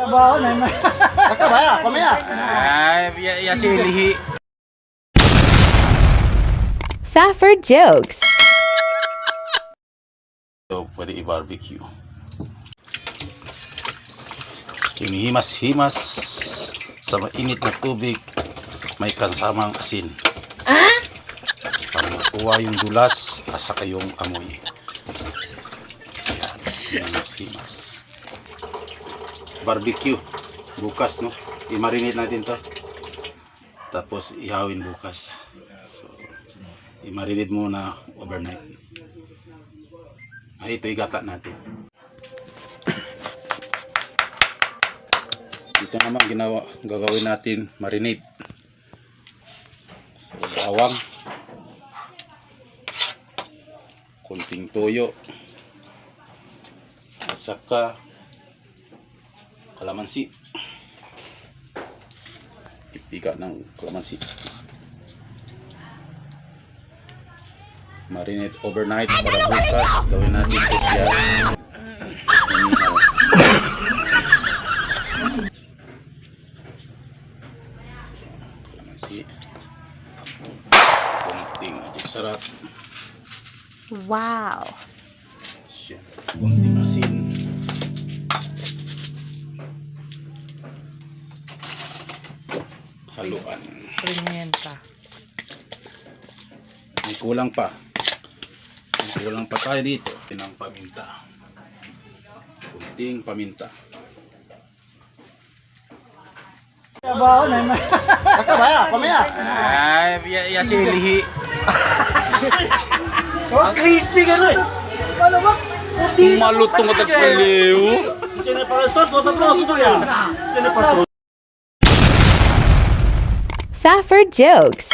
Trabaho na naman. Nakabaya, pamaya. Ay, ya si lihi. Safford jokes. So, pwede i-barbecue. Hinihimas-himas sa mainit na tubig, may kasamang asin. Para makuha yung dulas at saka yung amoy. Ayan, hinihimas-himas. Barbecue. Bukas, no? I-marinate natin to. Tapos ihawin bukas. So, i-marinate muna overnight. Ay, ito igata natin. Ito naman gagawin natin marinate. So, bawang, konting toyo, at saka kalamansi. Ipiga ng kalamansi. Marinate overnight para bukas gawin natin special. Kalamansi. Konting sarap. Wow. Konting asin. Haluan. Pimienta. May kulang pa. May kulang pa tayo dito. Tinang paminta. Kunting paminta. Trabaho na naman. Nakabaya, pamaya. Ay, ya si lihi. So crispy ka rin. Ano ba? Malutong ka tagpaliw. Tiene para el sos, vosotros nosotros ya. Tiene para Safford jokes.